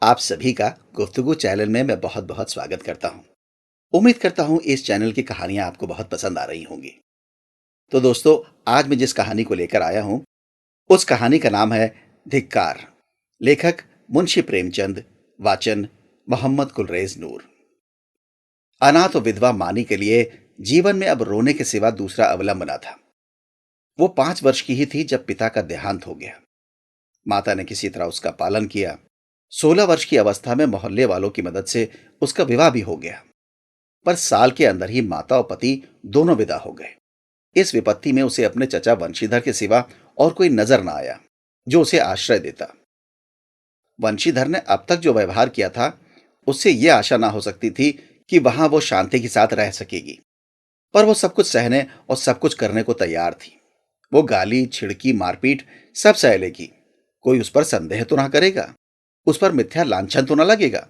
आप सभी का गुफ्तगू चैनल में मैं बहुत बहुत स्वागत करता हूं। उम्मीद करता हूं इस चैनल की कहानियां आपको बहुत पसंद आ रही होंगी। तो दोस्तों, आज मैं जिस कहानी को लेकर आया हूं, उस कहानी का नाम है धिक्कार। लेखक मुंशी प्रेमचंद। वाचन मोहम्मद कुलरेज नूर। अनाथ और विधवा मानी के लिए जीवन में अब रोने के सिवा दूसरा अवलंब न था। वो 5 वर्ष की ही थी जब पिता का देहांत हो गया। माता ने किसी तरह उसका पालन किया। 16 वर्ष की अवस्था में मोहल्ले वालों की मदद से उसका विवाह भी हो गया। पर साल के अंदर ही माता और पति दोनों विदा हो गए। इस विपत्ति में उसे अपने चचा वंशीधर के सिवा और कोई नजर न आया जो उसे आश्रय देता। वंशीधर ने अब तक जो व्यवहार किया था, उससे यह आशा ना हो सकती थी कि वहां वो शांति के साथ रह सकेगी। पर वो सब कुछ सहने और सब कुछ करने को तैयार थी। वो गाली, छिड़की, मारपीट सब सह लेगी। कोई उस पर संदेह तो ना करेगा, उस पर मिथ्या लांछन तो ना लगेगा।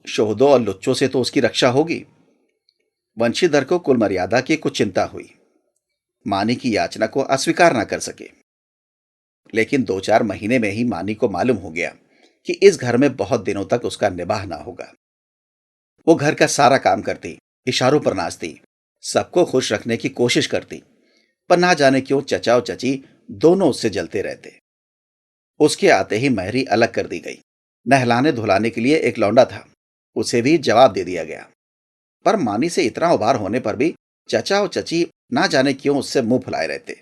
शोहदों और लुच्चों से तो उसकी रक्षा होगी। वंशीधर को कुल मर्यादा की कुछ चिंता हुई। मानी की याचना को अस्वीकार ना कर सके। लेकिन 2-4 महीने में ही मानी को मालूम हो गया कि इस घर में बहुत दिनों तक उसका निबाह ना होगा। वो घर का सारा काम करती, इशारों पर नाचती, सबको खुश रखने की कोशिश करती। पर ना जाने क्यों चचा और चची दोनों उससे जलते रहते। उसके आते ही महरी अलग कर दी गई। नहलाने धुलाने के लिए एक लौंडा था, उसे भी जवाब दे दिया गया। पर मानी से इतना उबार होने पर भी चचा और चची ना जाने क्यों उससे मुंह फुलाए रहते।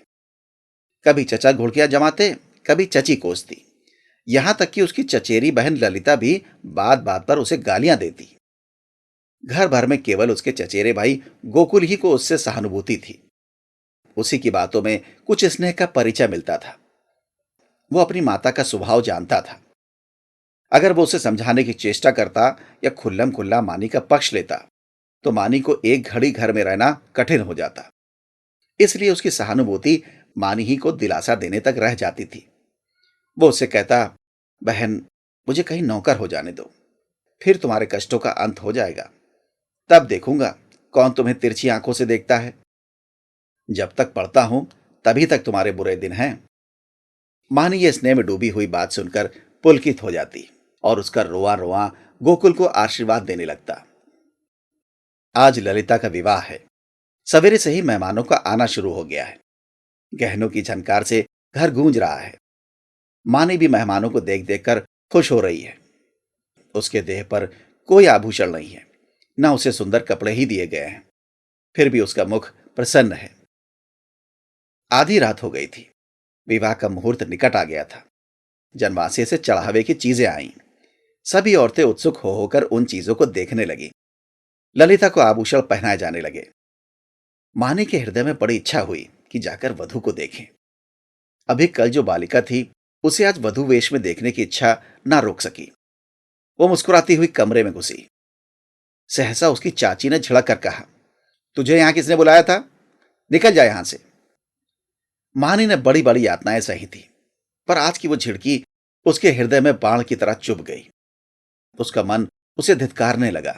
कभी चचा घुड़कियां जमाते, कभी चची कोसती। यहां तक कि उसकी चचेरी बहन ललिता भी बात बात पर उसे गालियां देती। घर भर में केवल उसके चचेरे भाई गोकुल ही को उससे सहानुभूति थी। उसी की बातों में कुछ स्नेह का परिचय मिलता था। वो अपनी माता का स्वभाव जानता था। अगर वो उसे समझाने की चेष्टा करता या खुल्लम खुल्ला मानी का पक्ष लेता, तो मानी को एक घड़ी घर में रहना कठिन हो जाता। इसलिए उसकी सहानुभूति मानी ही को दिलासा देने तक रह जाती थी। वो उससे कहता, बहन, मुझे कहीं नौकर हो जाने दो, फिर तुम्हारे कष्टों का अंत हो जाएगा। तब देखूंगा कौन तुम्हें तिरछी आंखों से देखता है। जब तक पढ़ता हूं तभी तक तुम्हारे बुरे दिन हैं। मानी ये स्नेह में डूबी हुई बात सुनकर पुलकित हो जाती और उसका रोआ रोआ गोकुल को आशीर्वाद देने लगता। आज ललिता का विवाह है। सवेरे से ही मेहमानों का आना शुरू हो गया है। गहनों की झनकार से घर गूंज रहा है। मानी भी मेहमानों को देख देख कर खुश हो रही है। उसके देह पर कोई आभूषण नहीं है, न उसे सुंदर कपड़े ही दिए गए हैं, फिर भी उसका मुख प्रसन्न है। आधी रात हो गई थी। विवाह का मुहूर्त निकट आ गया था। जनवासे से चढ़ावे की चीजें आईं। सभी औरतें उत्सुक हो होकर उन चीजों को देखने लगी। ललिता को आभूषण पहनाए जाने लगे। मानी के हृदय में बड़ी इच्छा हुई कि जाकर वधु को देखें। अभी कल जो बालिका थी, उसे आज वधु वेश में देखने की इच्छा ना रोक सकी। वो मुस्कुराती हुई कमरे में घुसी। सहसा उसकी चाची ने झिड़क कर कहा, तुझे यहां किसने बुलाया था? निकल जा यहां से। मानी ने बड़ी बड़ी यातनाएं सही थी, पर आज की वो झिड़की उसके हृदय में बाण की तरह चुभ गई। उसका मन उसे धिक्कारने लगा।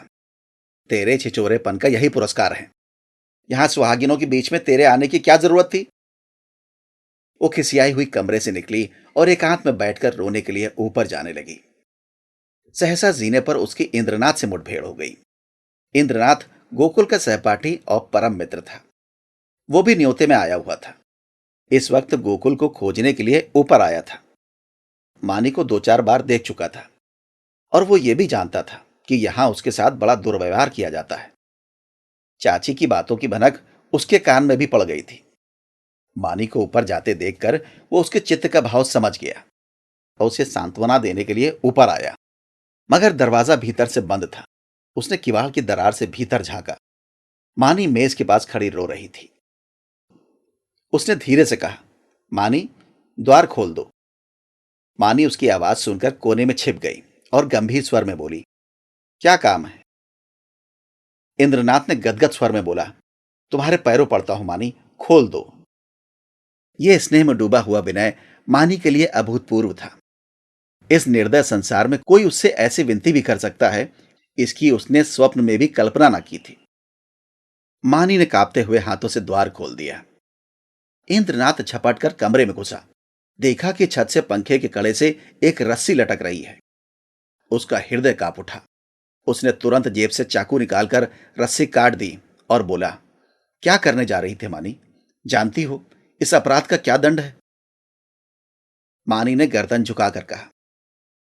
तेरे छिचोरेपन का यही पुरस्कार है। यहां सुहागिनों के बीच में तेरे आने की क्या जरूरत थी? वो खिसियाई हुई कमरे से निकली और एकांत में बैठकर रोने के लिए ऊपर जाने लगी। सहसा जीने पर उसकी इंद्रनाथ से मुठभेड़ हो गई। इंद्रनाथ गोकुल का सहपाठी और परम मित्र था। वो भी न्योते में आया हुआ था। इस वक्त गोकुल को खोजने के लिए ऊपर आया था। मानी को 2-4 बार देख चुका था और वो ये भी जानता था कि यहां उसके साथ बड़ा दुर्व्यवहार किया जाता है। चाची की बातों की भनक उसके कान में भी पड़ गई थी। मानी को ऊपर जाते देखकर वो उसके चित्त का भाव समझ गया और उसे सांत्वना देने के लिए ऊपर आया। मगर दरवाजा भीतर से बंद था। उसने किवाड़ की दरार से भीतर झांका। मानी मेज के पास खड़ी रो रही थी। उसने धीरे से कहा, मानी, द्वार खोल दो। मानी उसकी आवाज सुनकर कोने में छिप गई और गंभीर स्वर में बोली, क्या काम है? इंद्रनाथ ने गदगद स्वर में बोला, तुम्हारे पैरों पड़ता हूं मानी, खोल दो। यह स्नेह में डूबा हुआ विनय मानी के लिए अभूतपूर्व था। इस निर्दय संसार में कोई उससे ऐसी विनती भी कर सकता है, इसकी उसने स्वप्न में भी कल्पना न की थी। मानी ने कांपते हुए हाथों से द्वार खोल दिया। इंद्रनाथ झपट कर कमरे में घुसा। देखा कि छत से पंखे के कड़े से एक रस्सी लटक रही है। उसका हृदय कांप उठा। उसने तुरंत जेब से चाकू निकालकर रस्सी काट दी और बोला, क्या करने जा रही थे मानी? जानती हो इस अपराध का क्या दंड है? मानी ने गर्दन झुकाकर कहा,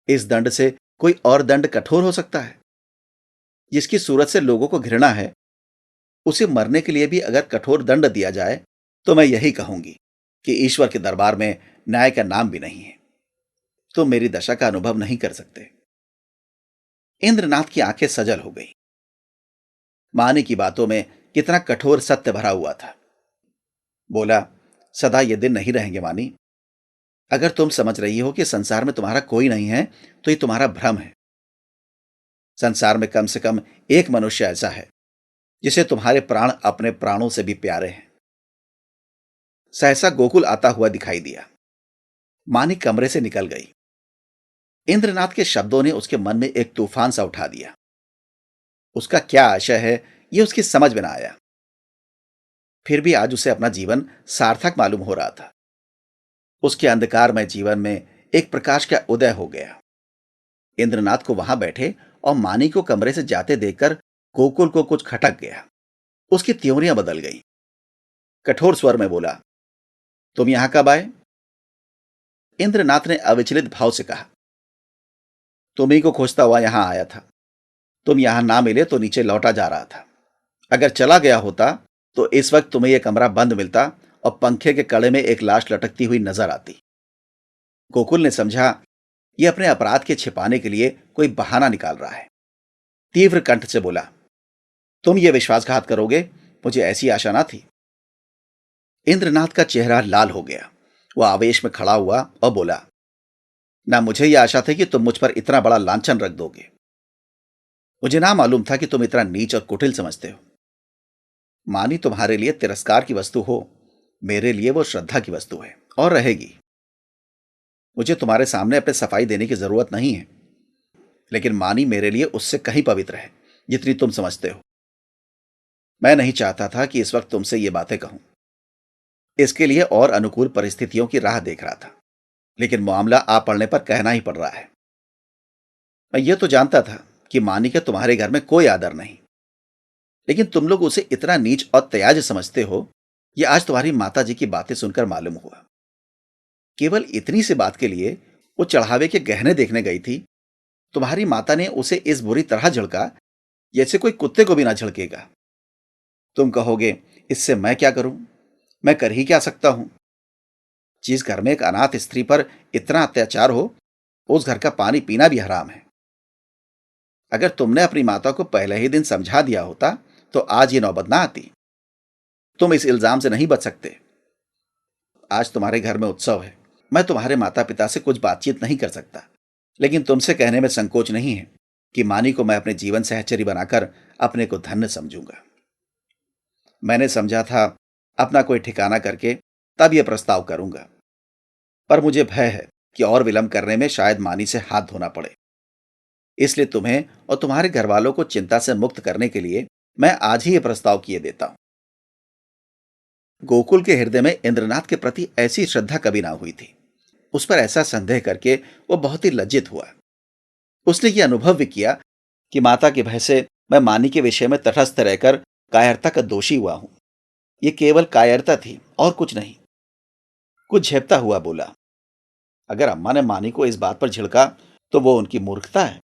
इस दंड से कोई और दंड कठोर हो सकता है? जिसकी सूरत से लोगों को घृणा है, उसे मरने के लिए भी अगर कठोर दंड दिया जाए तो मैं यही कहूंगी कि ईश्वर के दरबार में न्याय का नाम भी नहीं है। तुम मेरी दशा का अनुभव नहीं कर सकते। इंद्रनाथ की आंखें सजल हो गई। मानी की बातों में कितना कठोर सत्य भरा हुआ था। बोला, सदा ये दिन नहीं रहेंगे मानी। अगर तुम समझ रही हो कि संसार में तुम्हारा कोई नहीं है तो ये तुम्हारा भ्रम है। संसार में कम से कम एक मनुष्य ऐसा है जिसे तुम्हारे प्राण अपने प्राणों से भी प्यारे हैं। सहसा गोकुल आता हुआ दिखाई दिया। मानी कमरे से निकल गई। इंद्रनाथ के शब्दों ने उसके मन में एक तूफान सा उठा दिया। उसका क्या आशय है यह उसकी समझ में ना आया। फिर भी आज उसे अपना जीवन सार्थक मालूम हो रहा था। उसके अंधकारमय जीवन में एक प्रकाश का उदय हो गया। इंद्रनाथ को वहां बैठे और मानी को कमरे से जाते देखकर गोकुल को कुछ खटक गया। उसकी त्योरियां बदल गई। कठोर स्वर में बोला, तुम यहां कब आए? इंद्रनाथ ने अविचलित भाव से कहा, तुम्ही को खोजता हुआ यहां आया था। तुम यहां ना मिले तो नीचे लौटा जा रहा था। अगर चला गया होता तो इस वक्त तुम्हें यह कमरा बंद मिलता और पंखे के कड़े में एक लाश लटकती हुई नजर आती। गोकुल ने समझा यह अपने अपराध के छिपाने के लिए कोई बहाना निकाल रहा है। तीव्र कंठ से बोला, तुम ये विश्वासघात करोगे? मुझे ऐसी आशा ना थी। इंद्रनाथ का चेहरा लाल हो गया। वह आवेश में खड़ा हुआ और बोला, ना मुझे यह आशा थी कि तुम मुझ पर इतना बड़ा लांछन रख दोगे। मुझे ना मालूम था कि तुम इतना नीच और कुटिल समझते हो। मानी तुम्हारे लिए तिरस्कार की वस्तु हो, मेरे लिए वो श्रद्धा की वस्तु है और रहेगी। मुझे तुम्हारे सामने अपने सफाई देने की जरूरत नहीं है, लेकिन मानी मेरे लिए उससे कहीं पवित्र है जितनी तुम समझते हो। मैं नहीं चाहता था कि इस वक्त तुमसे ये बातें कहूं। इसके लिए और अनुकूल परिस्थितियों की राह देख रहा था, लेकिन मामला आ पड़ने पर कहना ही पड़ रहा है। मैं ये तो जानता था कि मानी का तुम्हारे घर में कोई आदर नहीं, लेकिन तुम लोग उसे इतना नीच और त्याज समझते हो, यह आज तुम्हारी माता जी की बातें सुनकर मालूम हुआ। केवल इतनी सी बात के लिए वो चढ़ावे के गहने देखने गई थी। तुम्हारी माता ने उसे इस बुरी तरह झड़का जैसे कोई कुत्ते को भी ना झड़केगा। तुम कहोगे, इससे मैं क्या करूं? मैं कर ही क्या सकता हूं? जिस घर में एक अनाथ स्त्री पर इतना अत्याचार हो, उस घर का पानी पीना भी हराम है। अगर तुमने अपनी माता को पहले ही दिन समझा दिया होता तो आज ये नौबत ना आती। तुम इस इल्जाम से नहीं बच सकते। आज तुम्हारे घर में उत्सव है। मैं तुम्हारे माता पिता से कुछ बातचीत नहीं कर सकता, लेकिन तुमसे कहने में संकोच नहीं है कि मानी को मैं अपने जीवन सहचरी बनाकर अपने को धन्य समझूंगा। मैंने समझा था अपना कोई ठिकाना करके तब यह प्रस्ताव करूंगा, पर मुझे भय है कि और विलंब करने में शायद मानी से हाथ धोना पड़े। इसलिए तुम्हें और तुम्हारे घर वालों को चिंता से मुक्त करने के लिए मैं आज ही यह प्रस्ताव किए देता हूं। गोकुल के हृदय में इंद्रनाथ के प्रति ऐसी श्रद्धा कभी ना हुई थी। उस पर ऐसा संदेह करके वो बहुत ही लज्जित हुआ। उसने ये अनुभव भी किया कि माता के भय से मैं मानी के विषय में तटस्थ रहकर कायरता का दोषी हुआ हूं। ये केवल कायरता थी और कुछ नहीं। कुछ झेपता हुआ बोला, अगर अम्मा ने मानी को इस बात पर झिड़का तो वो उनकी मूर्खता है।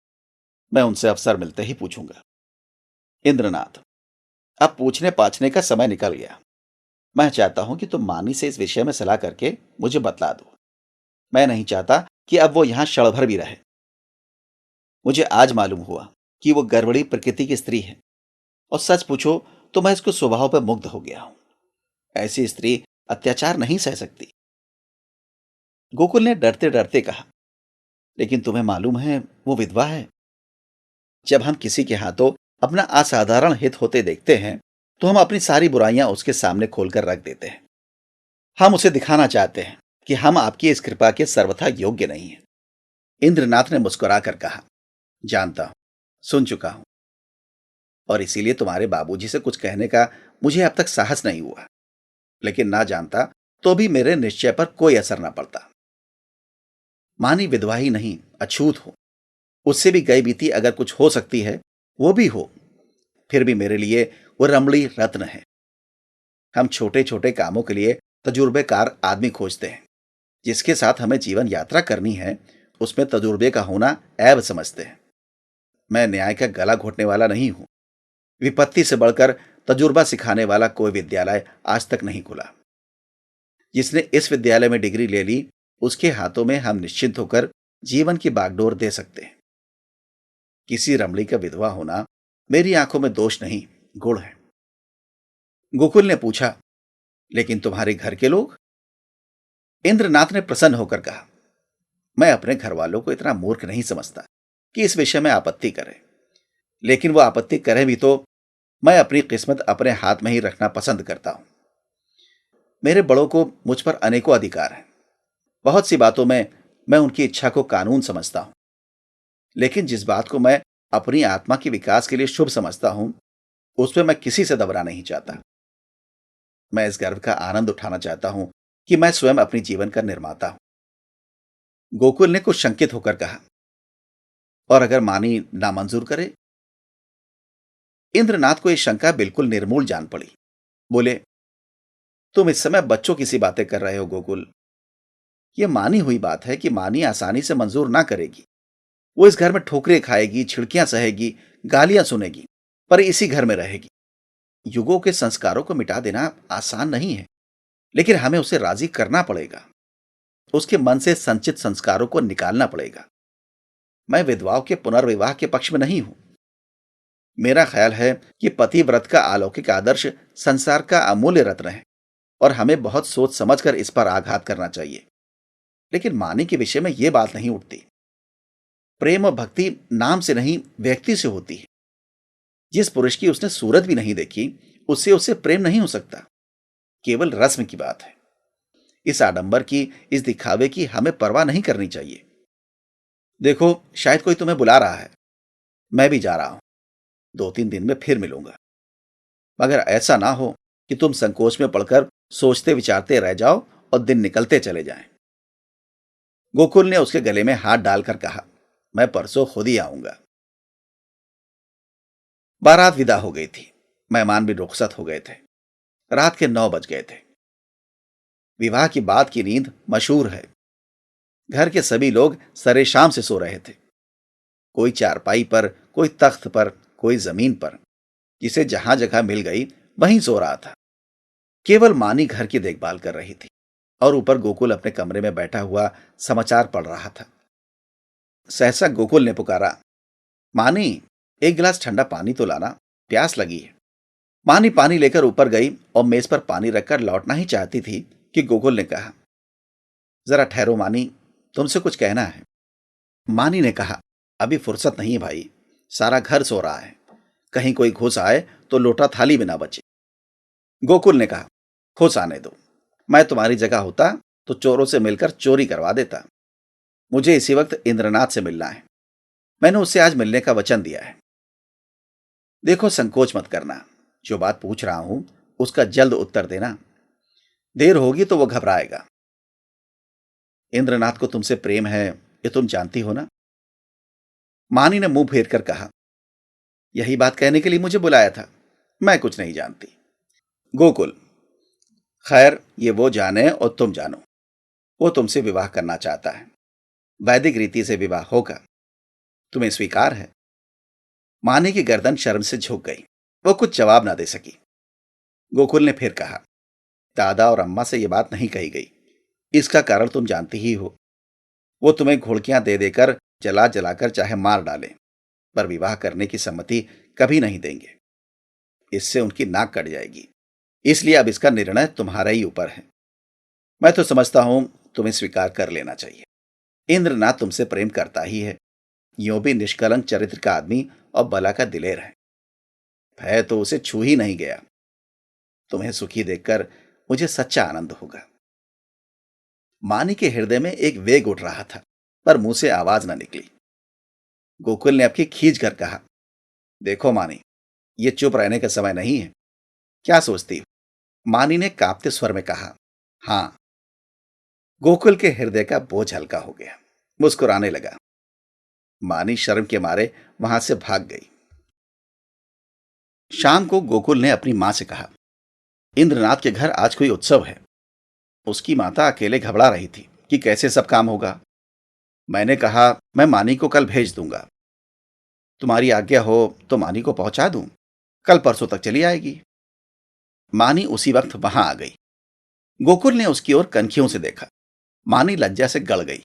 मैं उनसे अवसर मिलते ही पूछूंगा। इंद्रनाथ, अब पूछने पाछने का समय निकल गया। मैं चाहता हूं कि तुम मानी से इस विषय में सलाह करके मुझे बतला दो। मैं नहीं चाहता कि अब वो यहां क्षण भर भी रहे। मुझे आज मालूम हुआ कि वो गड़बड़ी प्रकृति की स्त्री है, और सच पूछो तो मैं इसको स्वभाव पर मुग्ध हो गया हूं। ऐसी स्त्री अत्याचार नहीं सह सकती। गोकुल ने डरते डरते कहा, लेकिन तुम्हें मालूम है वो विधवा है। जब हम किसी के हाथों अपना असाधारण हित होते देखते हैं तो हम अपनी सारी बुराइयां उसके सामने खोलकर रख देते हैं। हम उसे दिखाना चाहते हैं कि हम आपकी इस कृपा के सर्वथा योग्य नहीं हैं। इंद्रनाथ ने मुस्कुराकर कहा, जानता हूं, सुन चुका हूं, और इसीलिए तुम्हारे बाबूजी से कुछ कहने का मुझे अब तक साहस नहीं हुआ। लेकिन ना जानता तो भी मेरे निश्चय पर कोई असर ना पड़ता। मानी विधवा ही नहीं, अछूत हो। उससे भी गई बीती अगर कुछ हो सकती है, वो भी हो, फिर भी मेरे लिए वो रमणी रत्न है। हम छोटे छोटे कामों के लिए तजुर्बेकार आदमी खोजते हैं। जिसके साथ हमें जीवन यात्रा करनी है, उसमें तजुर्बे का होना ऐब समझते हैं। मैं न्याय का गला घोटने वाला नहीं हूं। विपत्ति से बढ़कर तजुर्बा सिखाने वाला कोई विद्यालय आज तक नहीं खुला। जिसने इस विद्यालय में डिग्री ले ली, उसके हाथों में हम निश्चिंत होकर जीवन की बागडोर दे सकते हैं। किसी रमणी का विधवा होना मेरी आंखों में दोष नहीं, गुण है। गोकुल ने पूछा, लेकिन तुम्हारे घर के लोग? इंद्रनाथ ने प्रसन्न होकर कहा, मैं अपने घर वालों को इतना मूर्ख नहीं समझता कि इस विषय में आपत्ति करें। लेकिन वो आपत्ति करें भी तो मैं अपनी किस्मत अपने हाथ में ही रखना पसंद करता हूं। मेरे बड़ों को मुझ पर अनेकों अधिकार हैं। बहुत सी बातों में मैं उनकी इच्छा को कानून समझता हूं, लेकिन जिस बात को मैं अपनी आत्मा के विकास के लिए शुभ समझता हूं, उसमें मैं किसी से दबरा नहीं चाहता। मैं इस गर्व का आनंद उठाना चाहता हूं कि मैं स्वयं अपनी जीवन का निर्माता हूं। गोकुल ने कुछ शंकित होकर कहा, और अगर मानी नामंजूर करे? इंद्रनाथ को यह शंका बिल्कुल निर्मूल जान पड़ी। बोले, तुम इस समय बच्चों की सी बातें कर रहे हो गोकुल। यह मानी हुई बात है कि मानी आसानी से मंजूर ना करेगी। वो इस घर में ठोकरें खाएगी, छिड़कियां सहेगी, गालियां सुनेगी, पर इसी घर में रहेगी। युगों के संस्कारों को मिटा देना आसान नहीं है, लेकिन हमें उसे राजी करना पड़ेगा। उसके मन से संचित संस्कारों को निकालना पड़ेगा। मैं विधवाओं के पुनर्विवाह के पक्ष में नहीं हूं। मेरा ख्याल है कि पतिव्रत का अलौकिक आदर्श संसार का अमूल्य रत्न है, और हमें बहुत सोच समझकर इस पर आघात करना चाहिए। लेकिन मानी के विषय में यह बात नहीं उठती। प्रेम और भक्ति नाम से नहीं, व्यक्ति से होती है। जिस पुरुष की उसने सूरत भी नहीं देखी, उससे प्रेम नहीं हो सकता। केवल रस्म की बात है। इस आडंबर की, इस दिखावे की हमें परवाह नहीं करनी चाहिए। देखो, शायद कोई तुम्हें बुला रहा है। मैं भी जा रहा हूं। 2-3 दिन में फिर मिलूंगा। मगर ऐसा ना हो कि तुम संकोच में पड़कर सोचते विचारते रह जाओ और दिन निकलते चले जाएं। गोकुल ने उसके गले में हाथ डालकर कहा, मैं परसों खुद ही आऊंगा। बारात विदा हो गई थी। मेहमान भी रुखसत हो गए थे। रात के 9 बज गए थे। विवाह की बात की नींद मशहूर है। घर के सभी लोग सरे शाम से सो रहे थे। कोई चारपाई पर, कोई तख्त पर, कोई जमीन पर। जिसे जहां जगह मिल गई वहीं सो रहा था। केवल मानी घर की देखभाल कर रही थी, और ऊपर गोकुल अपने कमरे में बैठा हुआ समाचार पढ़ रहा था। सहसा गोकुल ने पुकारा, मानी, एक गिलास ठंडा पानी तो लाना, प्यास लगी है। मानी पानी लेकर ऊपर गई और मेज पर पानी रखकर लौटना ही चाहती थी कि गोकुल ने कहा, जरा ठहरो मानी, तुमसे कुछ कहना है। मानी ने कहा, अभी फुर्सत नहीं भाई, सारा घर सो रहा है। कहीं कोई घुस आए तो लोटा थाली में ना बचे। गोकुल ने कहा, घुस आने दो। मैं तुम्हारी जगह होता तो चोरों से मिलकर चोरी करवा देता। मुझे इसी वक्त इंद्रनाथ से मिलना है। मैंने उससे आज मिलने का वचन दिया है। देखो, संकोच मत करना। जो बात पूछ रहा हूं उसका जल्द उत्तर देना। देर होगी तो वो घबराएगा। इंद्रनाथ को तुमसे प्रेम है, ये तुम जानती हो ना? मानी ने मुंह फेर कर कहा, यही बात कहने के लिए मुझे बुलाया था। मैं कुछ नहीं जानती। गोकुल, खैर, ये वो जाने और तुम जानो। वो तुमसे विवाह करना चाहता है। वैदिक रीति से विवाह होगा। तुम्हें स्वीकार है? मानी की गर्दन शर्म से झुक गई। वो कुछ जवाब ना दे सकी। गोकुल ने फिर कहा, दादा और अम्मा से यह बात नहीं कही गई। इसका कारण तुम जानती ही हो। वो तुम्हें घुड़कियां दे देकर, जला जलाकर चाहे मार डाले, पर विवाह करने की सम्मति कभी नहीं देंगे। इससे उनकी नाक कट जाएगी। इसलिए अब इसका निर्णय तुम्हारा ही ऊपर है। मैं तो समझता हूं तुम्हें स्वीकार कर लेना चाहिए। इंद्रनाथ तुमसे प्रेम करता ही है। यूं भी निष्कलंक चरित्र का आदमी और बला का दिलेर है। भय तो उसे छू ही नहीं गया। तुम्हें सुखी देखकर मुझे सच्चा आनंद होगा। मानी के हृदय में एक वेग उठ रहा था, पर मुंह से आवाज न निकली। गोकुल ने अपनी खींच कर कहा, देखो मानी, ये चुप रहने का समय नहीं है। क्या सोचती हो? मानी ने कांपते स्वर में कहा, हां। गोकुल के हृदय का बोझ हल्का हो गया। मुस्कुराने लगा। मानी शर्म के मारे वहां से भाग गई। शाम को गोकुल ने अपनी मां से कहा, इंद्रनाथ के घर आज कोई उत्सव है। उसकी माता अकेले घबरा रही थी कि कैसे सब काम होगा। मैंने कहा, मैं मानी को कल भेज दूंगा। तुम्हारी आज्ञा हो तो मानी को पहुंचा दूं, कल परसों तक चली आएगी। मानी उसी वक्त वहां आ गई। गोकुल ने उसकी ओर कनखियों से देखा। मानी लज्जा से गड़ गई।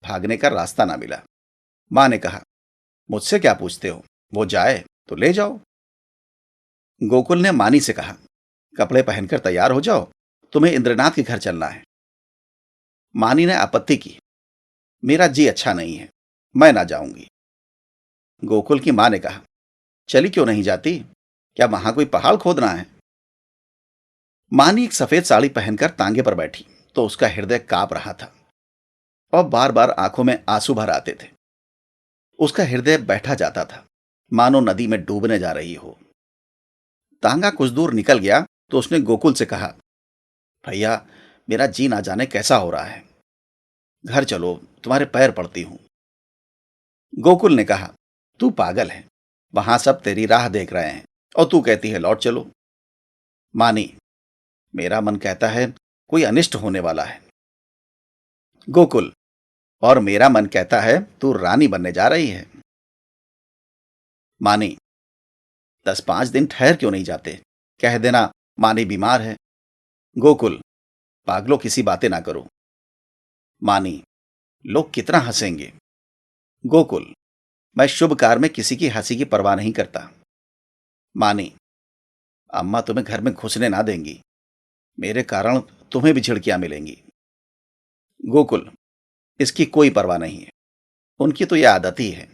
भागने का रास्ता ना मिला। मां ने कहा, मुझसे क्या पूछते हो, वो जाए तो ले जाओ। गोकुल ने मानी से कहा, कपड़े पहनकर तैयार हो जाओ, तुम्हें इंद्रनाथ के घर चलना है। मानी ने आपत्ति की, मेरा जी अच्छा नहीं है, मैं ना जाऊंगी। गोकुल की मां ने कहा, चली क्यों नहीं जाती, क्या वहां कोई पहाड़ खोदना है। मानी एक सफेद साड़ी पहनकर तांगे पर बैठी तो उसका हृदय कांप रहा था और बार बार आंखों में आंसू भर आते थे। उसका हृदय बैठा जाता था, मानो नदी में डूबने जा रही हो। तांगा कुछ दूर निकल गया तो उसने गोकुल से कहा, भैया, मेरा जी ना जाने कैसा हो रहा है, घर चलो, तुम्हारे पैर पड़ती हूं। गोकुल ने कहा, तू पागल है, वहां सब तेरी राह देख रहे हैं और तू कहती है लौट चलो। मानी, मेरा मन कहता है कोई अनिष्ट होने वाला है। गोकुल, और मेरा मन कहता है तू रानी बनने जा रही है। मानी, 10-5 दिन ठहर क्यों नहीं जाते, कह देना मानी बीमार है। गोकुल, पागलों किसी बातें ना करो। मानी, लोग कितना हंसेंगे। गोकुल, मैं शुभ कार्य में किसी की हंसी की परवाह नहीं करता। मानी, अम्मा तुम्हें घर में घुसने ना देंगी, मेरे कारण तुम्हें भी झिड़कियां मिलेंगी। गोकुल, इसकी कोई परवाह नहीं है, उनकी तो यह आदत ही है।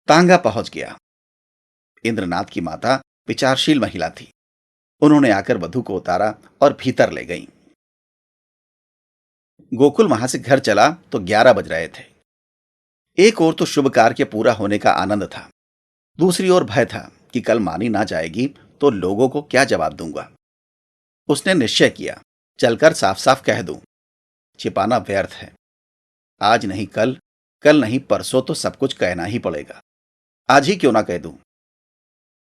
तांगा पहुंच गया। इंद्रनाथ की माता विचारशील महिला थी। उन्होंने आकर वधु को उतारा और भीतर ले गईं। गोकुल वहां से घर चला तो 11 बज रहे थे। एक ओर तो शुभ कार्य के पूरा होने का आनंद था, दूसरी ओर भय था कि कल मानी ना जाएगी तो लोगों को क्या जवाब दूंगा। उसने निश्चय किया, चलकर साफ साफ कह दूं, छिपाना व्यर्थ है। आज नहीं कल, कल नहीं परसों तो सब कुछ कहना ही पड़ेगा। आज ही क्यों ना कह दूं।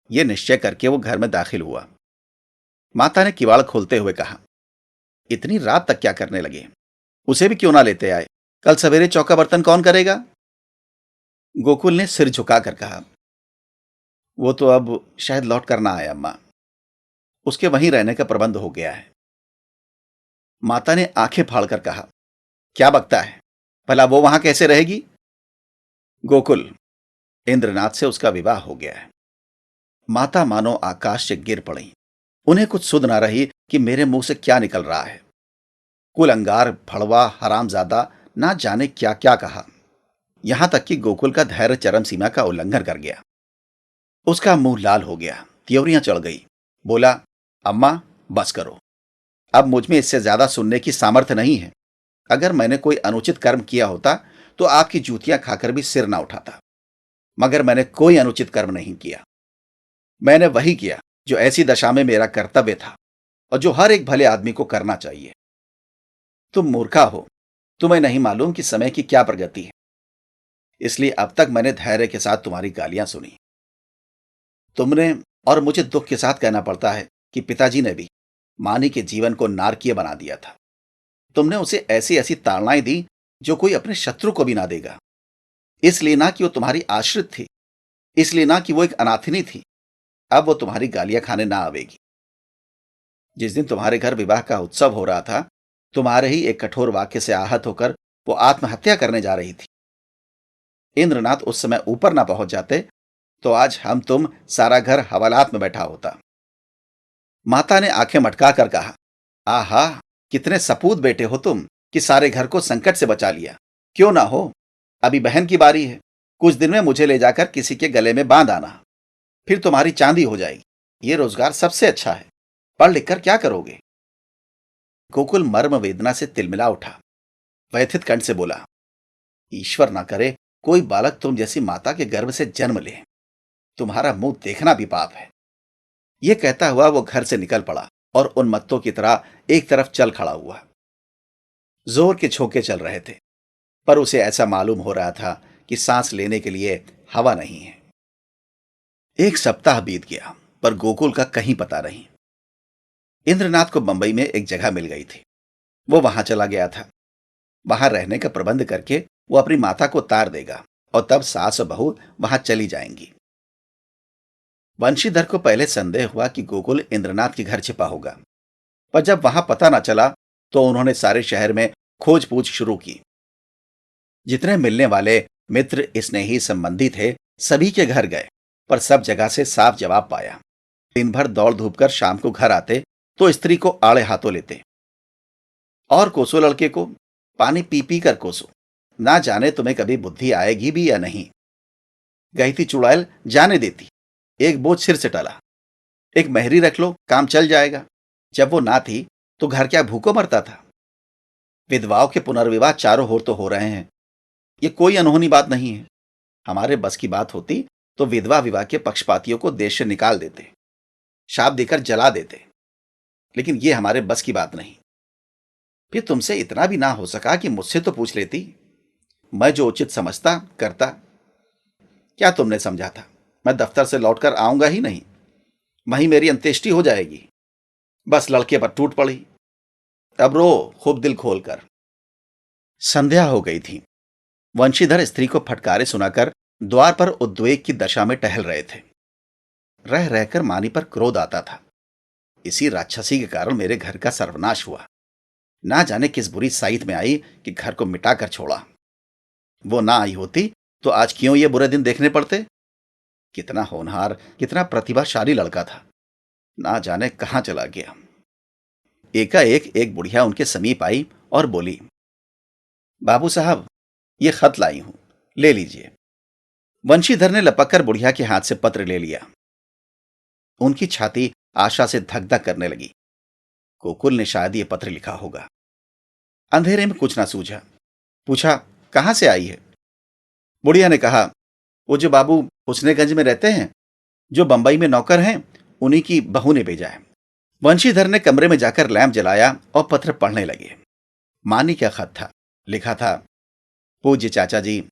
यह निश्चय करके वो घर में दाखिल हुआ। माता ने किवाड़ खोलते हुए कहा, इतनी रात तक क्या करने लगे, उसे भी क्यों ना लेते आए, कल सवेरे चौका बर्तन कौन करेगा। गोकुल ने सिर झुकाकर कहा, वो तो अब शायद लौट कर ना आए अम्मा, उसके वहीं रहने का प्रबंध हो गया है। माता ने आंखें फाड़कर कहा, क्या बकता है, भला वो वहां कैसे रहेगी। गोकुल, इंद्रनाथ से उसका विवाह हो गया है। माता मानो आकाश से गिर पड़ी। उन्हें कुछ सुध ना रही कि मेरे मुंह से क्या निकल रहा है। कुलंगार, भड़वा, हरामजादा, ना जाने क्या क्या कहा। यहां तक कि गोकुल का धैर्य चरम सीमा का उल्लंघन कर गया। उसका मुंह लाल हो गया, त्योरियां चढ़ गई। बोला, अम्मा बस करो, अब मुझ में इससे ज्यादा सुनने की सामर्थ्य नहीं है। अगर मैंने कोई अनुचित कर्म किया होता तो आपकी जूतियां खाकर भी सिर ना उठाता, मगर मैंने कोई अनुचित कर्म नहीं किया। मैंने वही किया जो ऐसी दशा में मेरा कर्तव्य था और जो हर एक भले आदमी को करना चाहिए। तुम मूर्खा हो, तुम्हें नहीं मालूम कि समय की क्या प्रगति है, इसलिए अब तक मैंने धैर्य के साथ तुम्हारी गालियां सुनी। तुमने, और मुझे दुख के साथ कहना पड़ता है कि पिताजी ने भी मानी के जीवन को नारकीय बना दिया था। तुमने उसे ऐसी ऐसी ताड़नाएं दी जो कोई अपने शत्रु को भी ना देगा। इसलिए ना कि वो तुम्हारी आश्रित थी, इसलिए ना कि वो एक अनाथिनी थी, अब वो तुम्हारी गालियां खाने ना आवेगी। जिस दिन तुम्हारे घर विवाह का उत्सव हो रहा था, तुम्हारे ही एक कठोर वाक्य से आहत होकर वो आत्महत्या करने जा रही थी। इंद्रनाथ उस समय ऊपर ना पहुंच जाते तो आज हम तुम सारा घर हवालात में बैठा होता। माता ने आंखें मटका कर कहा, आहा, कितने सपूत बेटे हो तुम कि सारे घर को संकट से बचा लिया। क्यों ना हो, अभी बहन की बारी है, कुछ दिन में मुझे ले जाकर किसी के गले में बांध आना, फिर तुम्हारी चांदी हो जाएगी। ये रोजगार सबसे अच्छा है, पढ़ लिखकर क्या करोगे। गोकुल मर्म वेदना से तिलमिला उठा, व्यथित कंठ से बोला, ईश्वर ना करे कोई बालक तुम जैसी माता के गर्भ से जन्म ले, तुम्हारा मुंह देखना भी पाप है। यह कहता हुआ वो घर से निकल पड़ा और उन्मत्तों की तरह एक तरफ चल खड़ा हुआ। जोर के झोंके चल रहे थे, पर उसे ऐसा मालूम हो रहा था कि सांस लेने के लिए हवा नहीं है। एक सप्ताह बीत गया, पर गोकुल का कहीं पता नहीं। इंद्रनाथ को बंबई में एक जगह मिल गई थी। वो वहां चला गया था। वहां रहने का प्रबंध करके वो अपनी माता को तार देगा और तब सास और बहू वहां चली जाएंगी। वंशीधर को पहले संदेह हुआ कि गोकुल इंद्रनाथ के घर छिपा होगा, पर जब वहां पता न चला तो उन्होंने सारे शहर में खोज पूछ शुरू की। जितने मिलने वाले मित्र, स्नेही, संबंधी थे, सभी के घर गए, पर सब जगह से साफ जवाब पाया। दिन भर दौड़ धूप कर शाम को घर आते तो स्त्री को आड़े हाथों लेते और कोसो लड़के को, पानी पी पी कर कोसो, ना जाने तुम्हें कभी बुद्धि आएगी भी या नहीं। गई थी चुड़ैल, जाने देती, एक बोझ सिर से टला, एक मेहरी रख लो, काम चल जाएगा। जब वो ना थी तो घर क्या भूखों मरता था। विधवाओं के पुनर्विवाह चारों ओर तो हो रहे हैं, ये कोई अनहोनी बात नहीं है। हमारे बस की बात होती तो विधवा विवाह के पक्षपातियों को देश से निकाल देते, शाप देकर जला देते, लेकिन ये हमारे बस की बात नहीं। फिर तुमसे इतना भी ना हो सका कि मुझसे तो पूछ लेती, मैं जो उचित समझता करता। क्या तुमने समझा था मैं दफ्तर से लौटकर आऊंगा ही नहीं, वहीं मेरी अंत्येष्टि हो जाएगी? बस लड़के पर टूट पड़ी। अब रो खूब दिल खोलकर। संध्या हो गई थी। वंशीधर स्त्री को फटकारे सुनाकर द्वार पर उद्वेग की दशा में टहल रहे थे। रह रहकर मानी पर क्रोध आता था। इसी राक्षसी के कारण मेरे घर का सर्वनाश हुआ। ना जाने किस बुरी साइत में आई कि घर को मिटाकर छोड़ा। वो ना आई होती तो आज क्यों ये बुरे दिन देखने पड़ते। कितना होनहार, कितना प्रतिभाशाली लड़का था, ना जाने कहां चला गया। एकाएक एक बुढ़िया उनके समीप आई और बोली, बाबू साहब, ये खत लाई हूं, ले लीजिए। वंशीधर ने लपककर बुढ़िया के हाथ से पत्र ले लिया। उनकी छाती आशा से धक धक करने लगी। गोकुल ने शायद ये पत्र लिखा होगा। अंधेरे में कुछ ना सूझा। पूछा, कहां से आई है? बुढ़िया ने कहा, वो जो बाबू हुस्नेगंज में रहते हैं, जो बंबई में नौकर हैं, उन्हीं की बहू ने भेजा है। वंशीधर ने कमरे में जाकर लैंप जलाया और पत्र पढ़ने लगे। मानी का खत था। लिखा था, पूज्य चाचा जी,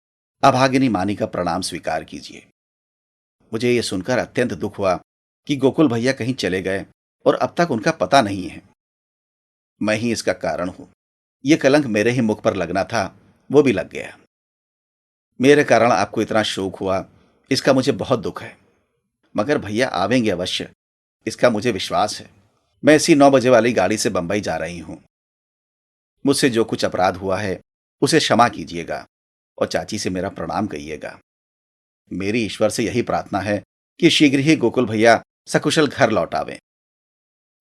अभागिनी मानी का प्रणाम स्वीकार कीजिए। मुझे यह सुनकर अत्यंत दुख हुआ कि गोकुल भैया कहीं चले गए और अब तक उनका पता नहीं है। मैं ही इसका कारण हूं। यह कलंक मेरे ही मुख पर लगना था, वो भी लग गया। मेरे कारण आपको इतना शोक हुआ, इसका मुझे बहुत दुख है, मगर भैया आवेंगे अवश्य, इसका मुझे विश्वास है। मैं इसी 9 बजे वाली गाड़ी से बंबई जा रही हूं। मुझसे जो कुछ अपराध हुआ है उसे क्षमा कीजिएगा और चाची से मेरा प्रणाम कहिएगा। मेरी ईश्वर से यही प्रार्थना है कि शीघ्र ही गोकुल भैया सकुशल घर लौट आवें।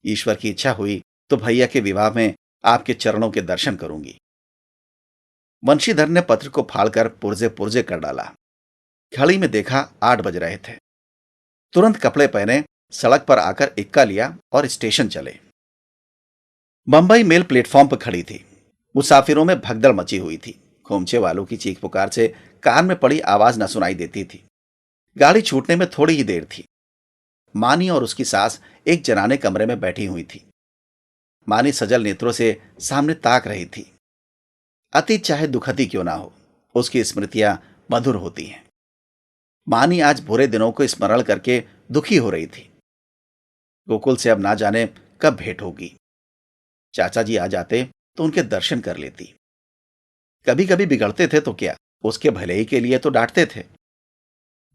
ईश्वर की इच्छा हुई तो भैया के विवाह में आपके चरणों के दर्शन करूंगी। वंशीधर ने पत्र को फाड़कर पुर्जे पुर्जे कर डाला। घड़ी में देखा 8 बज रहे थे। तुरंत कपड़े पहने सड़क पर आकर इक्का लिया और स्टेशन चले। बंबई मेल प्लेटफॉर्म पर खड़ी थी। मुसाफिरों में भगदड़ मची हुई थी। खोमचे वालों की चीख पुकार से कान में पड़ी आवाज न सुनाई देती थी। गाड़ी छूटने में थोड़ी ही देर थी। मानी और उसकी सास एक जनाने कमरे में बैठी हुई थी। मानी सजल नेत्रों से सामने ताक रही थी। अतीत चाहे दुखती क्यों ना हो, उसकी स्मृतियां मधुर होती हैं। मानी आज बुरे दिनों को स्मरण करके दुखी हो रही थी। गोकुल से अब ना जाने कब भेंट होगी। चाचा जी आ जाते तो उनके दर्शन कर लेती। कभी कभी बिगड़ते थे तो क्या, उसके भले ही के लिए तो डांटते थे।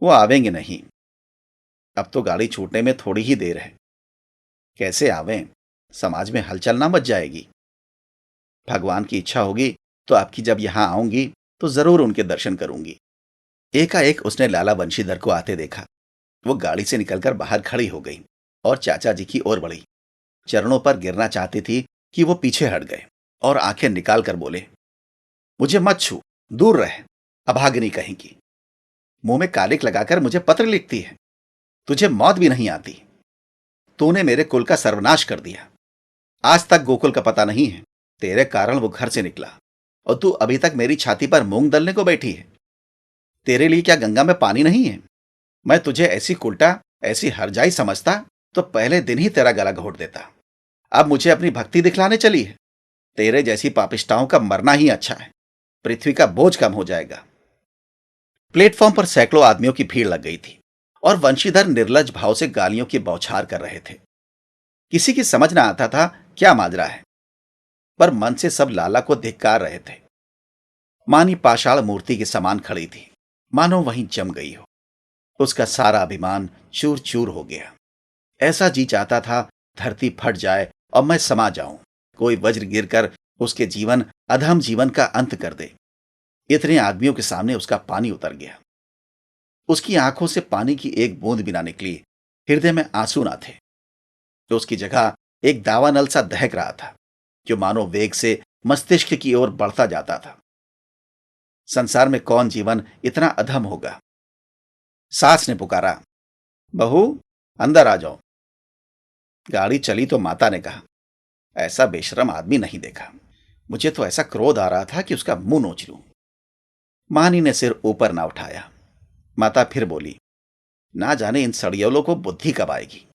वो आवेंगे नहीं। अब तो गाड़ी छूटने में थोड़ी ही देर है। कैसे आवें, समाज में हलचल ना मच जाएगी। भगवान की इच्छा होगी तो आपकी जब यहां आऊंगी तो जरूर उनके दर्शन करूंगी। एकाएक उसने लाला वंशीधर को आते देखा। वो गाड़ी से निकलकर बाहर खड़ी हो गई और चाचा जी की ओर बढ़ी। चरणों पर गिरना चाहती थी कि वो पीछे हट गए और आंखें निकाल कर बोले, मुझे मत छू, दूर रह, अभागिनी कहीं की। मुंह में कालिक लगाकर मुझे पत्र लिखती है। तुझे मौत भी नहीं आती। तूने मेरे कुल का सर्वनाश कर दिया। आज तक गोकुल का पता नहीं है। तेरे कारण वो घर से निकला और तू अभी तक मेरी छाती पर मूंग दलने को बैठी है। तेरे लिए क्या गंगा में पानी नहीं है? मैं तुझे ऐसी कुलटा, ऐसी हरजाई समझता तो पहले दिन ही तेरा गला घोट देता। अब मुझे अपनी भक्ति दिखलाने चली है। तेरे जैसी पापिष्टाओं का मरना ही अच्छा है। पृथ्वी का बोझ कम हो जाएगा। प्लेटफॉर्म पर सैकड़ों आदमियों की भीड़ लग गई थी और वंशीधर निर्लज भाव से गालियों की बौछार कर रहे थे। किसी की समझ ना आता था क्या माजरा है, पर मन से सब लाला को धिक्कार रहे थे। मानी पाषाण मूर्ति के समान खड़ी थी, मानो वहीं जम गई हो। उसका सारा अभिमान चूर चूर हो गया। ऐसा जी चाहता था धरती फट जाए और मैं समा जाऊं, कोई वज्र गिरकर उसके जीवन अधम जीवन का अंत कर दे। इतने आदमियों के सामने उसका पानी उतर गया। उसकी आंखों से पानी की एक बूंद भी ना निकली, हृदय में आंसू ना थे। तो उसकी जगह एक दावानल सा दहक रहा था, जो मानो वेग से मस्तिष्क की ओर बढ़ता जाता था। संसार में कौन जीवन इतना अधम होगा। सास ने पुकारा, बहू, अंदर आ जाओ। गाड़ी चली तो माता ने कहा, ऐसा बेशरम आदमी नहीं देखा। मुझे तो ऐसा क्रोध आ रहा था कि उसका मुंह नोच लूं। मानी ने सिर ऊपर ना उठाया। माता फिर बोली, ना जाने इन सड़ियोलों को बुद्धि कब आएगी।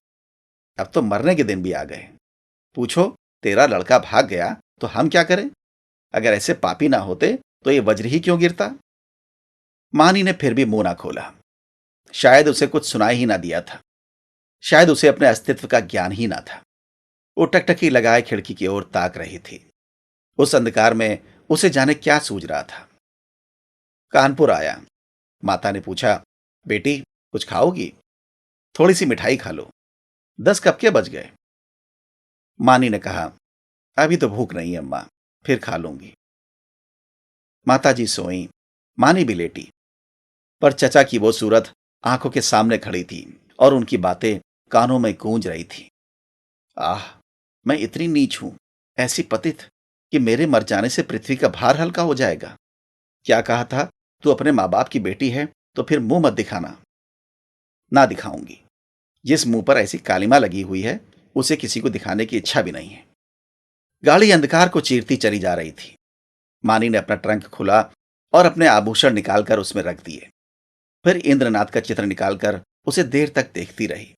अब तो मरने के दिन भी आ गए। पूछो, तेरा लड़का भाग गया तो हम क्या करें? अगर ऐसे पापी ना होते तो ये वज्र ही क्यों गिरता? मानी ने फिर भी मुंह ना खोला। शायद उसे कुछ सुनाई ही ना दिया था। शायद उसे अपने अस्तित्व का ज्ञान ही ना था। वो टकटकी लगाए खिड़की की ओर ताक रही थी। उस अंधकार में उसे जाने क्या सूझ रहा था। कानपुर आया। माता ने पूछा, बेटी कुछ खाओगी? थोड़ी सी मिठाई खा लो। 10 कब के बज गए? मानी ने कहा, अभी तो भूख नहीं अम्मा, फिर खा लूंगी। माताजी सोई, मानी भी लेटी, पर चचा की वो सूरत आंखों के सामने खड़ी थी और उनकी बातें कानों में गूंज रही थी। आह, मैं इतनी नीच हूं, ऐसी पतित, कि मेरे मर जाने से पृथ्वी का भार हल्का हो जाएगा। क्या कहा था, तू अपने मां बाप की बेटी है तो फिर मुंह मत दिखाना। ना दिखाऊंगी। जिस मुंह पर ऐसी कालिमा लगी हुई है, उसे किसी को दिखाने की इच्छा भी नहीं है। गाड़ी अंधकार को चीरती चली जा रही थी। मानी ने अपना ट्रंक खुला और अपने आभूषण निकालकर उसमें रख दिए। फिर इंद्रनाथ का चित्र निकालकर उसे देर तक देखती रही।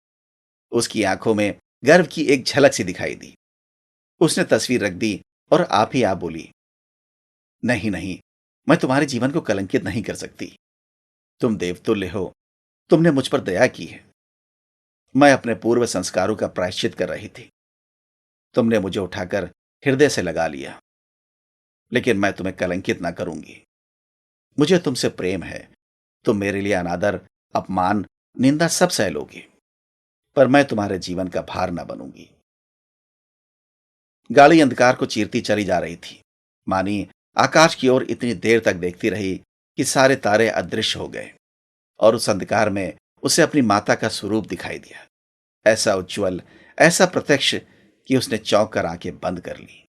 उसकी आंखों में गर्व की एक झलक सी दिखाई दी। उसने तस्वीर रख दी और आप ही आप बोली, नहीं नहीं, मैं तुम्हारे जीवन को कलंकित नहीं कर सकती। तुम देवतुल्य हो, तुमने मुझ पर दया की है। मैं अपने पूर्व संस्कारों का प्रायश्चित कर रही थी। तुमने मुझे उठाकर हृदय से लगा लिया। लेकिन मैं तुम्हें कलंकित ना करूंगी। मुझे तुमसे प्रेम है। तुम मेरे लिए अनादर, अपमान, निंदा सब सह लोगे, पर मैं तुम्हारे जीवन का भार न बनूंगी। गाड़ी अंधकार को चीरती चली जा रही थी। मानी आकाश की ओर इतनी देर तक देखती रही कि सारे तारे अदृश्य हो गए और उस अंधकार में उसे अपनी माता का स्वरूप दिखाई दिया। ऐसा उज्जवल, ऐसा प्रत्यक्ष कि उसने चौंक कर आंखें बंद कर ली।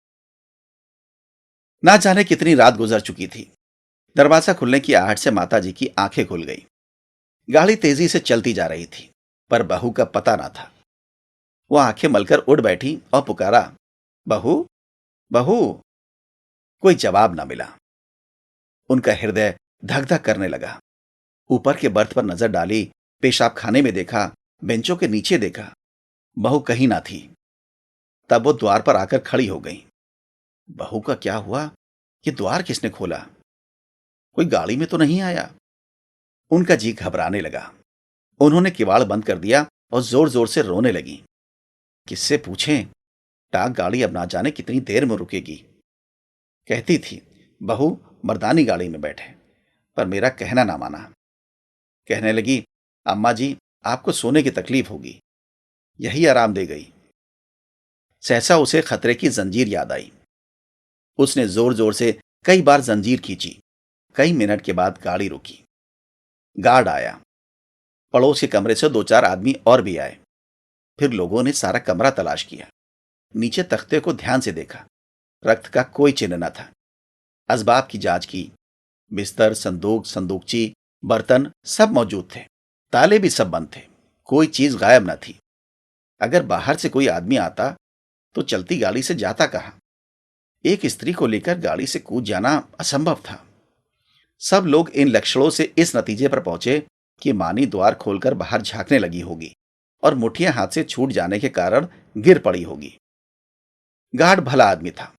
ना जाने कितनी रात गुजर चुकी थी। दरवाजा खुलने की आहट से माताजी की आंखें खुल गई। गाड़ी तेजी से चलती जा रही थी, पर बहू का पता ना था। वो आंखें मलकर उठ बैठी और पुकारा, बहू, बहू। कोई जवाब ना मिला। उनका हृदय धक धक करने लगा। ऊपर के बर्थ पर नजर डाली, पेशाब खाने में देखा, बेंचों के नीचे देखा, बहू कहीं ना थी। तब वो द्वार पर आकर खड़ी हो गई। बहू का क्या हुआ? ये द्वार किसने खोला? कोई गाड़ी में तो नहीं आया? उनका जी घबराने लगा। उन्होंने किवाड़ बंद कर दिया और जोर जोर से रोने लगी। किससे पूछें? टाक गाड़ी अब ना जाने कितनी देर में रुकेगी। कहती थी, बहू मर्दानी गाड़ी में बैठे, पर मेरा कहना ना माना। कहने लगी, अम्मा जी, आपको सोने की तकलीफ होगी। यही आराम दे गई। सहसा उसे खतरे की जंजीर याद आई। उसने जोर जोर से कई बार जंजीर खींची। कई मिनट के बाद गाड़ी रुकी। गार्ड आया। पड़ोस के कमरे से 2-4 आदमी और भी आए। फिर लोगों ने सारा कमरा तलाश किया। नीचे तख्ते को ध्यान से देखा। रक्त का कोई चिन्ह न था। असबाब की जांच की। बिस्तर, संदूक, संदूकची, बर्तन सब मौजूद थे। ताले भी सब बंद थे। कोई चीज गायब न थी। अगर बाहर से कोई आदमी आता तो चलती गाड़ी से जाता कहां? एक स्त्री को लेकर गाड़ी से कूद जाना असंभव था। सब लोग इन लक्षणों से इस नतीजे पर पहुंचे कि मानी द्वार खोलकर बाहर झांकने लगी होगी और मुठियां हाथ से छूट जाने के कारण गिर पड़ी होगी। गार्ड भला आदमी था।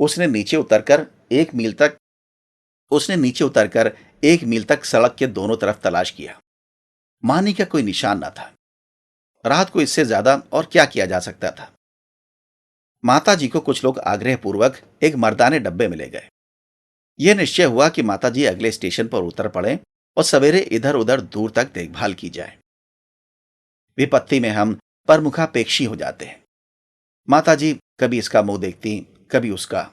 उसने नीचे उतरकर 1 मील तक उसने नीचे उतरकर 1 मील तक सड़क के दोनों तरफ तलाश किया। मानी का कोई निशान न था। रात को इससे ज्यादा और क्या किया जा सकता था। माता जी को कुछ लोग आग्रहपूर्वक एक मर्दाने डब्बे में ले गए। यह निश्चय हुआ कि माता जी अगले स्टेशन पर उतर पड़े और सवेरे इधर उधर दूर तक देखभाल की जाए। विपत्ति में हम परमुखापेक्षी हो जाते हैं। माता जी कभी इसका मुंह देखती, कभी उसका।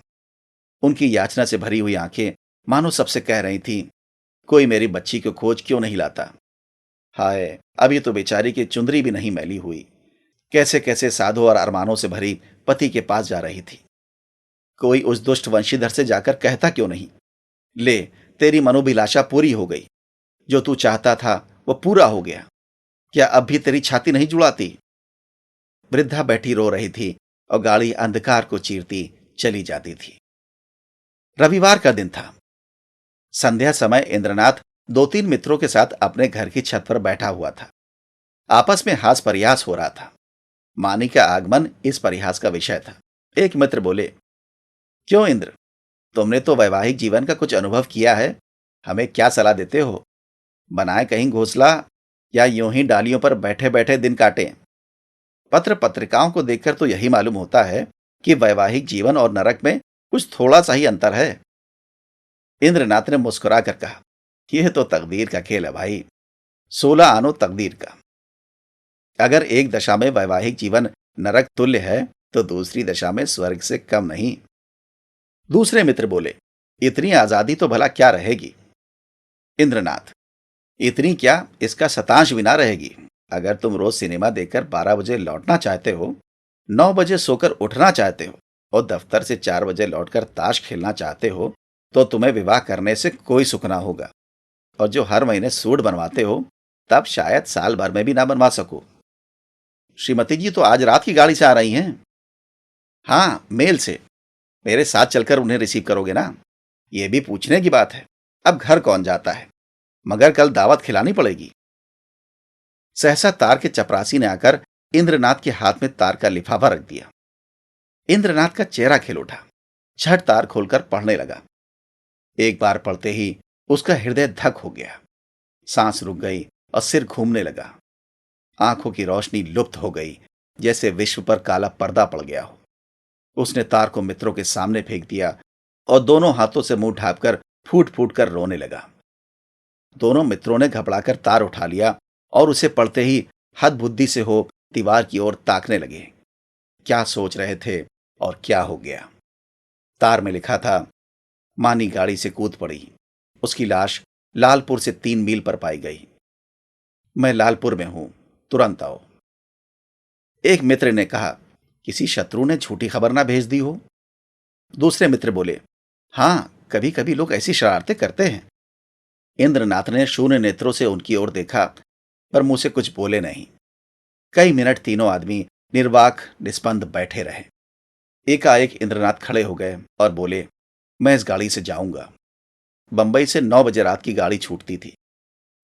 उनकी याचना से भरी हुई आंखें मानो सबसे कह रही थी, कोई मेरी बच्ची को खोज क्यों नहीं लाता। हाय, अभी तो बेचारी की चुंदरी भी नहीं मैली हुई, कैसे कैसे साधों और अरमानों से भरी पति के पास जा रही थी। कोई उस दुष्ट वंशीधर से जाकर कहता क्यों नहीं, ले तेरी मनोभिलाषा पूरी हो गई, जो तू चाहता था वो पूरा हो गया, क्या अब भी तेरी छाती नहीं जुड़ाती। वृद्धा बैठी रो रही थी और गाड़ी अंधकार को चीरती चली जाती थी। रविवार का दिन था। संध्या समय इंद्रनाथ 2-3 मित्रों के साथ अपने घर की छत पर बैठा हुआ था। आपस में हास परिहास हो रहा था। मानी का आगमन इस परिहास का विषय था। एक मित्र बोले, क्यों इंद्र, तुमने तो वैवाहिक जीवन का कुछ अनुभव किया है, हमें क्या सलाह देते हो? बनाए कहीं घोंसला या यूं ही डालियों पर बैठे बैठे दिन काटें? पत्र पत्रिकाओं को देखकर तो यही मालूम होता है कि वैवाहिक जीवन और नरक में कुछ थोड़ा सा ही अंतर है। इंद्रनाथ ने मुस्कुरा कर कहा, यह तो तकदीर का खेल है भाई, 16 आनो तकदीर का। अगर एक दशा में वैवाहिक जीवन नरक तुल्य है तो दूसरी दशा में स्वर्ग से कम नहीं। दूसरे मित्र बोले, इतनी आजादी तो भला क्या रहेगी? इंद्रनाथ, इतनी क्या, इसका शतांश भी ना रहेगी। अगर तुम रोज सिनेमा देखकर 12 बजे लौटना चाहते हो, 9 बजे सोकर उठना चाहते हो और दफ्तर से 4 बजे लौटकर ताश खेलना चाहते हो, तो तुम्हें विवाह करने से कोई सुख ना होगा। और जो हर महीने सूट बनवाते हो, तब शायद साल भर में भी ना बनवा सको। श्रीमती जी तो आज रात की गाड़ी से आ रही हैं। हाँ, मेल से। मेरे साथ चलकर उन्हें रिसीव करोगे ना? यह भी पूछने की बात है, अब घर कौन जाता है, मगर कल दावत खिलानी पड़ेगी। सहसा तार के चपरासी ने आकर इंद्रनाथ के हाथ में तार का लिफाफा रख दिया। इंद्रनाथ का चेहरा खिल उठा, झट तार खोलकर पढ़ने लगा। एक बार पढ़ते ही उसका हृदय धक हो गया, सांस रुक गई और सिर घूमने लगा। आंखों की रोशनी लुप्त हो गई, जैसे विश्व पर काला पर्दा पड़ गया हो। उसने तार को मित्रों के सामने फेंक दिया और दोनों हाथों से मुंह ढांपकर फूट फूट कर रोने लगा। दोनों मित्रों ने घबराकर तार उठा लिया और उसे पढ़ते ही हद बुद्धि से हो दीवार की ओर ताकने लगे। क्या सोच रहे थे और क्या हो गया? तार में लिखा था, मानी गाड़ी से कूद पड़ी, उसकी लाश लालपुर से 3 मील पर पाई गई। मैं लालपुर में हूं, तुरंत आओ। एक मित्र ने कहा, किसी शत्रु ने झूठी खबर ना भेज दी हो? दूसरे मित्र बोले, हां, कभी कभी लोग ऐसी शरारतें करते हैं। इंद्रनाथ ने शून्य नेत्रों से उनकी ओर देखा, पर मुंह से कुछ बोले नहीं। कई मिनट तीनों आदमी निर्वाक निस्पंद बैठे रहे। एकाएक इंद्रनाथ खड़े हो गए और बोले, मैं इस गाड़ी से जाऊंगा। बंबई से 9 बजे रात की गाड़ी छूटती थी।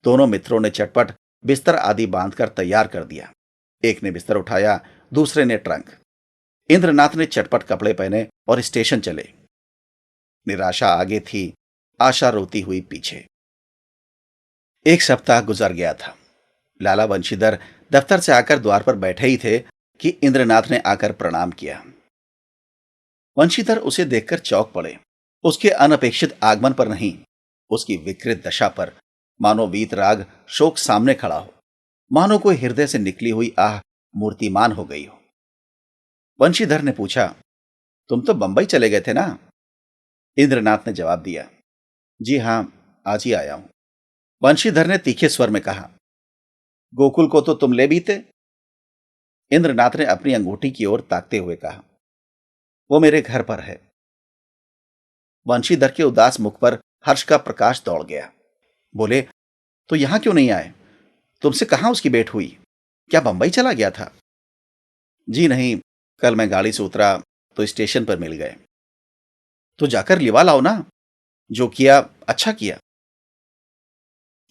दोनों मित्रों ने चटपट बिस्तर आदि बांधकर तैयार कर दिया। एक ने बिस्तर उठाया, दूसरे ने ट्रंक। इंद्रनाथ ने चटपट कपड़े पहने और स्टेशन चले। निराशा आगे थी, आशा रोती हुई पीछे। एक सप्ताह गुजर गया था। लाला वंशीधर दफ्तर से आकर द्वार पर बैठे ही थे कि इंद्रनाथ ने आकर प्रणाम किया। वंशीधर उसे देखकर चौंक पड़े। उसके अनपेक्षित आगमन पर नहीं, उसकी विकृत दशा पर मानो वीतराग शोक सामने खड़ा हो, मानो कोई हृदय से निकली हुई आह मूर्तिमान हो गई हो। वंशीधर ने पूछा, तुम तो बंबई चले गए थे ना? इंद्रनाथ ने जवाब दिया, जी हां, आज ही आया हूं। वंशीधर ने तीखे स्वर में कहा, गोकुल को तो तुम ले बीते? इंद्रनाथ ने अपनी अंगूठी की ओर ताकते हुए कहा, वो मेरे घर पर है। वंशीधर के उदास मुख पर हर्ष का प्रकाश दौड़ गया। बोले, तो यहां क्यों नहीं आए? तुमसे कहां उसकी भेंट हुई? क्या बंबई चला गया था? जी नहीं, कल मैं गाड़ी से उतरा तो स्टेशन पर मिल गए। तो जाकर लिवा लाओ ना। जो किया अच्छा किया।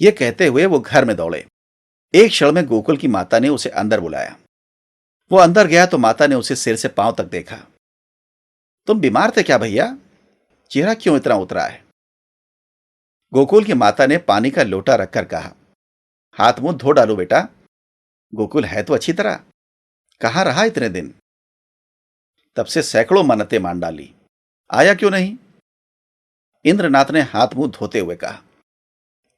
यह कहते हुए वो घर में दौड़े। एक क्षण में गोकुल की माता ने उसे अंदर बुलाया। वो अंदर गया तो माता ने उसे सिर से पांव तक देखा। तुम बीमार थे क्या भैया? चेहरा क्यों इतना उतरा है? गोकुल की माता ने पानी का लोटा रखकर कहा, हाथ मुंह धो डालो बेटा। गोकुल है तो अच्छी तरह, कहाँ रहा इतने दिन? तब से सैकड़ों मन्नतें मान डाली, आया क्यों नहीं? इंद्रनाथ ने हाथ मुंह धोते हुए कहा,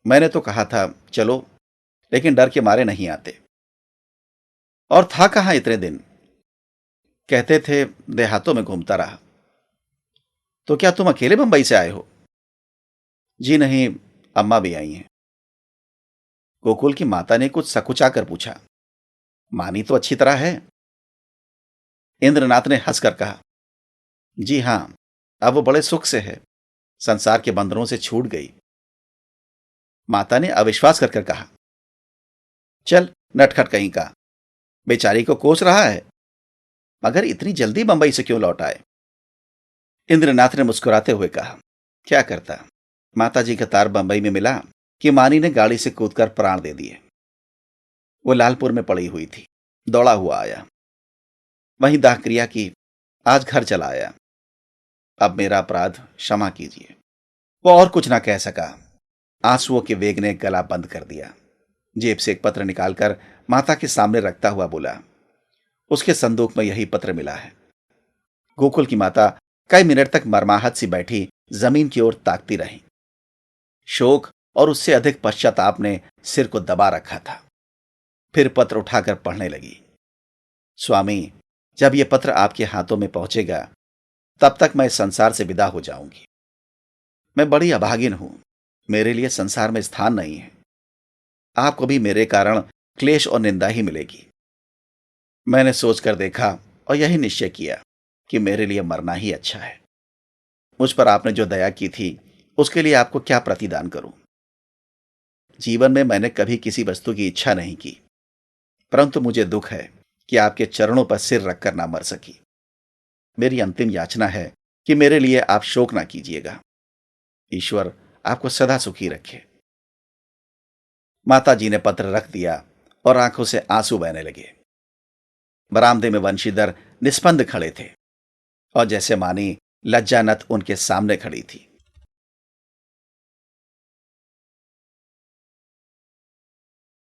मैंने तो कहा था चलो, लेकिन डर के मारे नहीं आते। और था कहाँ इतने दिन? कहते थे देहातों में घूमता रहा। तो क्या तुम अकेले बंबई से आए हो? जी नहीं, अम्मा भी आई हैं। गोकुल की माता ने कुछ सकुचाकर पूछा, मानी तो अच्छी तरह है? इंद्रनाथ ने हंसकर कहा, जी हां, अब वो बड़े सुख से है, संसार के बंधनों से छूट गई। माता ने अविश्वास कर कर कहा, चल नटखट कहीं का, बेचारी को कोस रहा है, मगर इतनी जल्दी बंबई से क्यों लौट आए? इंद्रनाथ ने मुस्कुराते हुए कहा, क्या करता, माताजी का तार बंबई में मिला कि मानी ने गाड़ी से कूदकर प्राण दे दिए। वो लालपुर में पड़ी हुई थी, दौड़ा हुआ आया, वहीं दाह क्रिया की, आज घर चला आया। अब मेरा अपराध क्षमा कीजिए। वो और कुछ ना कह सका, आंसुओं के वेग ने गला बंद कर दिया। जेब से एक पत्र निकालकर माता के सामने रखता हुआ बोला, उसके संदूक में यही पत्र मिला है। गोकुल की माता कई मिनट तक मरमाहत सी बैठी जमीन की ओर ताकती रही। शोक और उससे अधिक पश्चाताप ने सिर को दबा रखा था। फिर पत्र उठाकर पढ़ने लगी, स्वामी, जब यह पत्र आपके हाथों में पहुंचेगा तब तक मैं इस संसार से विदा हो जाऊंगी। मैं बड़ी अभागिन हूं, मेरे लिए संसार में स्थान नहीं है। आपको भी मेरे कारण क्लेश और निंदा ही मिलेगी। मैंने सोचकर देखा और यही निश्चय किया कि मेरे लिए मरना ही अच्छा है। मुझ पर आपने जो दया की थी उसके लिए आपको क्या प्रतिदान करूं? जीवन में मैंने कभी किसी वस्तु की इच्छा नहीं की, परंतु मुझे दुख है कि आपके चरणों पर सिर रखकर ना मर सकी। मेरी अंतिम याचना है कि मेरे लिए आप शोक ना कीजिएगा। ईश्वर आपको सदा सुखी रखे। माता जी ने पत्र रख दिया और आंखों से आंसू बहने लगे। बरामदे में वंशीधर निस्पंद खड़े थे और जैसे मानी लज्जानत उनके सामने खड़ी थी।